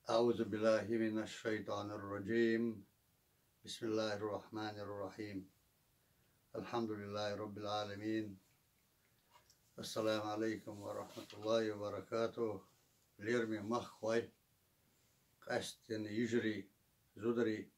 أعوذ بالله من الشيطان الرجيم. بسم الله الرحمن الرحيم. الحمد لله رب العالمين. السلام عليكم ورحمة الله وبركاته. ليرمي مخوي قاستن يجري زدري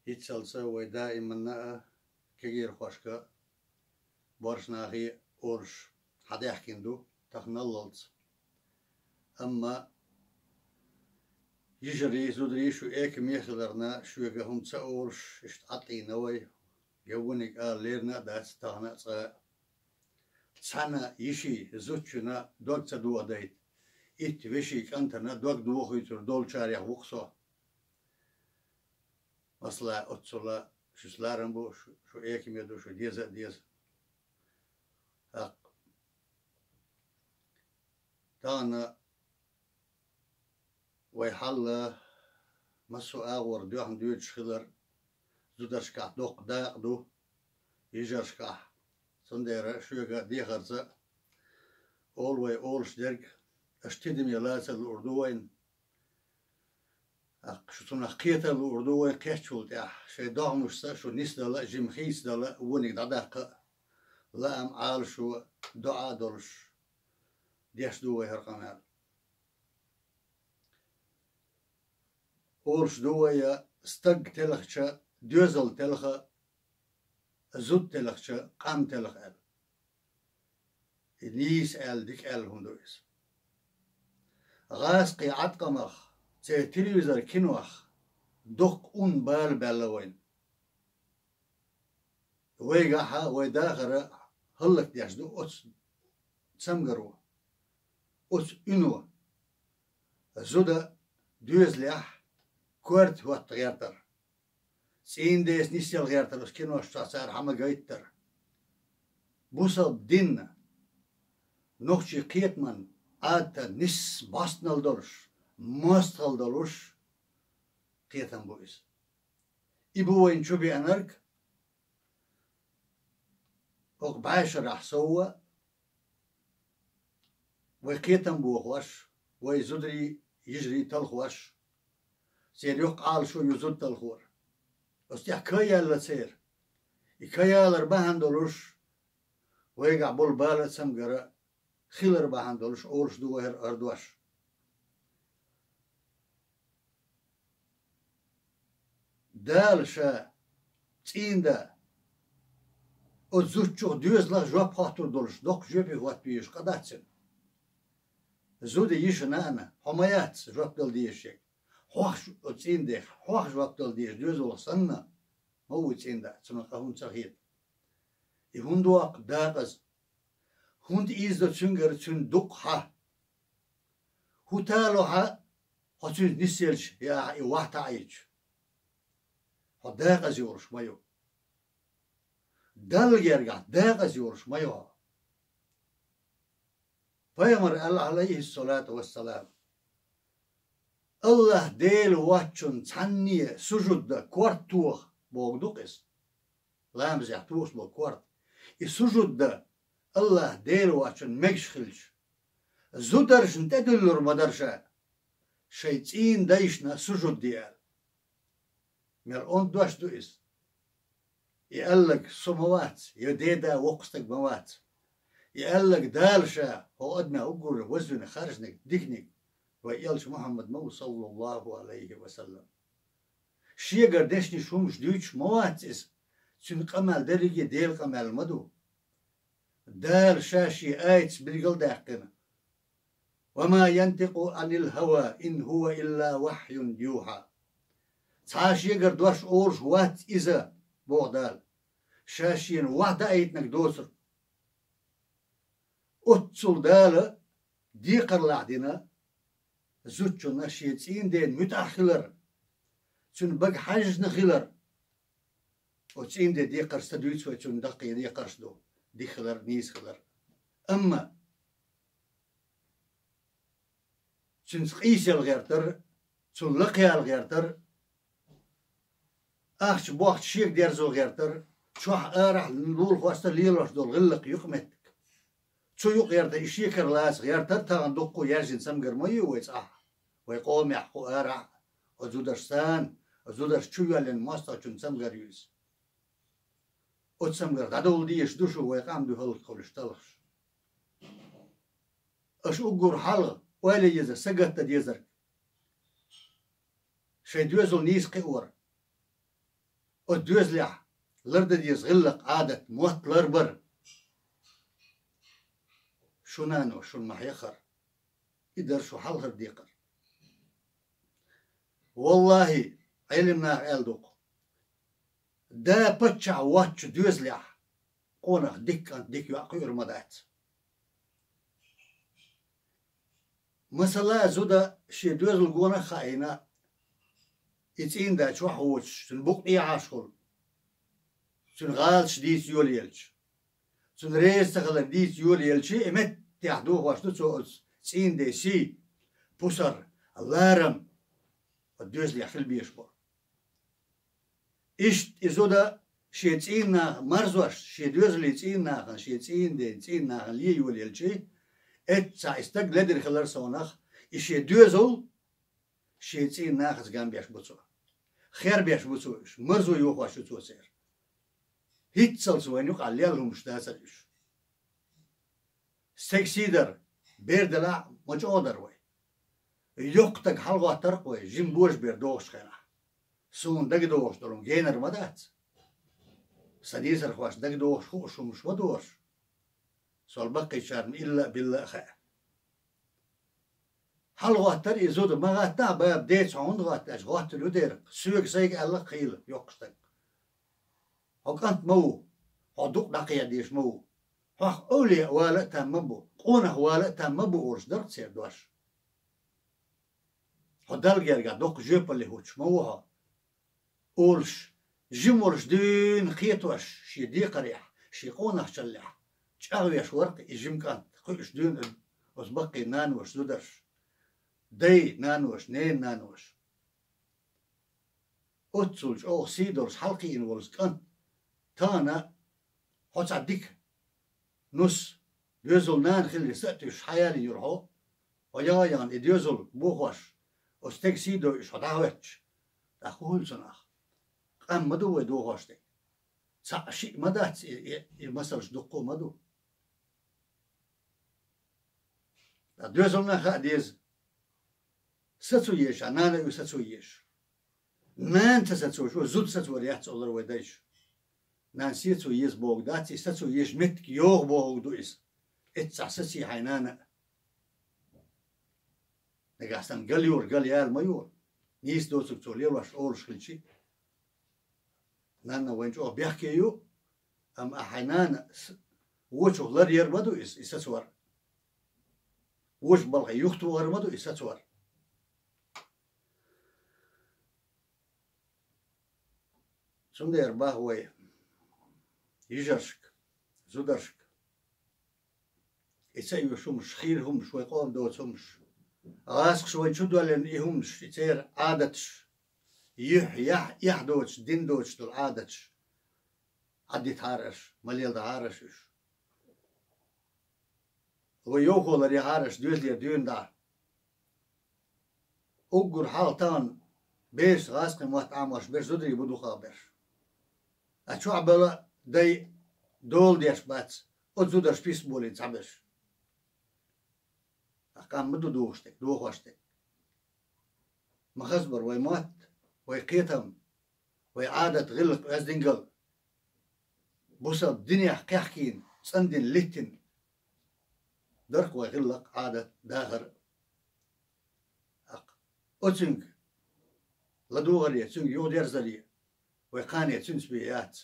يتسلسل ودائما كغير خوشكا بورشناخي أورش حدا يحكيندو تخنللت أما يجري زدري شو إيك ميخلرنا شو يقهم تسأورش اشتعطي نوي يونيك ليرنا دات تاهنا تسانا يشي زوتشنا دوك تدو دايت إت وشي كانتنا دوك دوخي تر دول شارع وقصو مثلا أتصلا شو سلارنبو شو إيك ميدو شو ديز تانا ويحل مسو آور دوهم دويتش خلر زودرشكا دوق داق دو يجرشكا سندير شوية دي خرزة أول شدرك أشتدم يلاس الأردوين شو تنا قيت الأردوين قيتشول تاع شيء دعمش شو نسدلا جمخيس دلا ونك دعاق لا أم عال شو دعاء دلش ديش دوه هرقمال أولش دوه استق تلخشة دوزل تلخة زود تلخشة قام تلخ ال نيس ال ديك ال هندويس غاس قيعت قمخ تي تلفزر كنوخ دق بال بالوين ويقاها ويداخر هلك ديش دو أتس تسمقروا أتس إنو زودا دوز ليح كورت وقت غيرتر سين ديس نيسيال غيرتر بس كنوش تعصار حما قايتر بوصل دين نوخشي قيتمن عادتا نس باستنال دولش ماستال دولش قيتن بويس إبوين شو بي أنرك وق بعشر أحسوا وقيتن بوخوش ويزدري يجري تلخوش سير يقال شو يزد تلخور استيح كيا لتسير كيا لرباهن دولش ويقع بول بالت سمقرأ خيلر باهن دولش أولش دوهر أردوش دال شا تين دا أتزوجو دوز لغ جواب خاطر دولش دوك جوابي غوات بيش قداتسن زودي يشنا أنا حمايات جواب دل ديشيك خوش أتين ديخ خوش جواب دل ديش دوز ولسنا هو تين دا تنقهون تغيير يهون دوق داقز هند إيز دا تنقر تن دوق ها هو تالو ها هتن نسيلش يا واحد عايش داقز يورش مايو دل يرجع داقز يورش مايو فيمر الله عليه الصلاة والسلام الله ديل واتشن تانية سجود دا كورت توخ بوغدوكس لا مزيح توخ بوغكورت السجود دا الله ديل واتشن مكشخلش زودرش نتدلر مدرشا شيطين دايشنا سجود ديال مر دوش دويس يقلك سموات يديدا وقستك موات يقلك دالشا هو أدنى أقول وزن خارجنك ديكنك ويقلش محمد مو صلى الله عليه وسلم شيء قردشني شومش دوش موات إس سن قمال درجة ديل قمال مدو دال شاشي آيتس بالقل داقنا وما ينطق عن الهوى إن هو إلا وحي يوحى تاشي قردوش أورش وات إذا بوغدال شاشين واحدة آيتنك دوسر أتصل دالة ديقر لعدنا زوجو ناشيتين دين متأخلر سن بق حاج نخلر وتسين دي ديقر استدويت وتسن دقي ديقر شدو دي خلر نيس خلر أما سن سقيس الغيرتر سن لقيا الغيرتر أخش بوقت شيك ديرزو غيرتر شوح أرح نقول خواستا ليلوش دول غلق يقمتك تشو غيرت إشيكر لاس غيرت تان دقو يرجن سمجر ميو ويصح ويقوم يحقو أرع وزودرستان وزودرش شو يلين ماستا شن سمجر يوز وتسمجر دادول ديش دوشو ويقام دو هلق خلشتلخش أش أقر حلق ولا يزر سجت يزر شي دوزل نيس قور ودوزلع لرد يزغلق عادة موت لربر شو نانو شو المحيخر يدر شو حلقر ديقر والله علمنا عيلدوق دا بتشع واتش دوزلع قونخ ديك يعقير مدات مثلا زودا شي دوزل قونا خاينا يتين دا شو حوش تنبوق إيه عاشقل تنغال شديد يوليلش تنريز تغلب ديت يوليلش إمت تحدوه واشتو تسوز تين دي سي بوسر اللارم الدوز لي أخل بيشبه إشت إزودا شي تين مرزوش شي دوز لي تين ناخن شي تين دي تين ناخن لي يوليلش إت سا استق لدر خلر سوناخ إشي دوزل شي تين ناخز جام بيشبوتسو خير بيشبوتسوش مرزو يوخواشو توسير هيت سلسوينيق عليهم مش داسرش سكسيدر بيردلا مجودر وي يقتك حلقة ترقوي جنبوش بيردوش خينا سون دق دوش دلون جينر مدات سديسر خواش دق دوش خوش ومش ودوش سول بقي شارم إلا بالله خير حلقة تر يزود ما غاتا باب ديتس عند غاتاش غات لودير سوق سيق الله خيل يقشتك هوكانت مو هدوق دقيا ديش مو هخ أولي والا تامبو قونه والا تامبو أورش درت سير دوش هدال جرجع دوق جيب اللي هوش موها أورش جمورش دين خيتوش شي دي قريح شي قونه شلح شاويش ورق يجم كانت خيش دين أسبقي نانوش دودرش دي نانوش نين نانوش أتسولش أو سيدورش حلقي إن ولس كانت تانا هوتس عديك نص ديوزل نان خلي سأتش حيالي يروحو ويا يان ديوزل بوخوش استك سيدو إش هداوتش أخول سناخ قام مدو ودوخوش دي شيء مدات مسلش دقو مدو ديوزل نان خا ديز ستو يش أنا يستو يش نان تستو شو زود ستو ريحت الله ودايش نانسي تو يز بوغ داتي ستو يش متك يوغ بوغ دويس اتسعسسي حينانا نقاستان قليور قليال ميور نيس دوتك تولير واش اورش خلشي نانا وينجو بيحكي يو ام احينانا وشو غلر يرمدو اسسور وش بلغي يختو غرمدو اسسور سندير باهوي يجرشك زودرشك يتسيو شومش خيرهم شوي قوم دوتهمش غاسق شوي شدوا لان يهمش يتير عادتش يح دوتش دين دوتش دول عادتش عدي تهارش مليل دهارشش ويوخو لري هارش دوز لي دون دا اوغر حالتان بيش غاسق موت عاموش بيش زودري بدو خابر اتشو عبالا داي دول ديش باتس اتزودر شبيس بولين تعبش أقام مدو دوغشتك دوغوشتك مخزبر ويمات ويقيتم ويعادة غلق أزدنقل بوسط دنيا حكيحكين صندن لتن درق ويغلق عادة داخر أتنك لدوغر يتنك يودير زلي ويقان يتنس بيات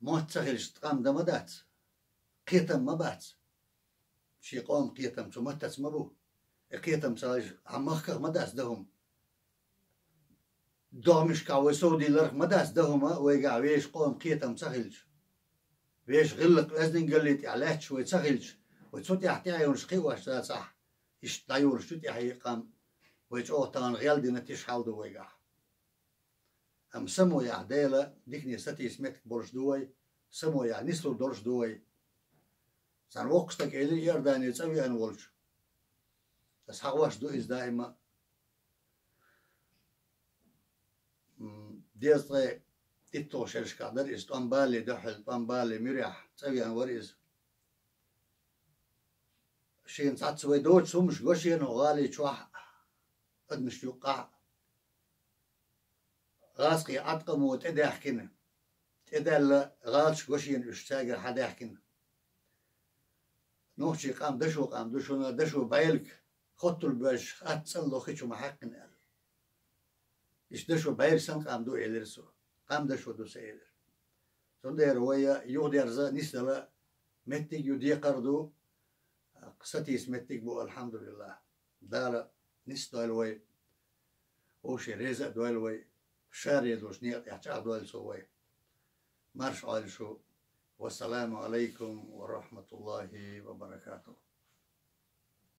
موت سخلش تقام دمدات قيتم مبات شي قوم قيتم تمتس مبو قيتم ساج عمخك مداس دهم دومش كاوي سودي لرق مداس دهما ويقع ويش قوم قيتم سخلش ويش غلق لازن قلت علاتش ويتسخلش وتسوتي احتيا يونش قيواش صح ايش دايور شتي حي قام ويش اوتان غيال دي نتيش حالدو ويقع ام سمو يا عديلة ديكني ستي اسمتك برش دوي سمو يعني نسلو دورش دوي سان وقتك إلي يرداني تسوي أنا ولش بس حقواش دو إز دائما ديزطي إتو شرش قادر إز طنبالي دحل طنبالي مريح تسوي أنا وريز شين ساعت سوي دوت سومش غشين وغالي شوح أدمش يوقع غاسقي عطقم وتأدي أحكينا تأدي غالش غشين اشتاقر حدا يحكينا نوشي قام دشو بايلك خطو الباش أتصلو خيشو محقن إيش دشو بايل سن قام دو إلرسو قام دشو دو سيدر سندير ويا يودير زا نسلا متك يودي قردو قصتي اسمتك بو الحمد لله دالا نسلا الوي وشي ريزا دوالوي شاري دوش نيق يحجع دوال سوي مارش عالشو والسلام عليكم ورحمة الله وبركاته.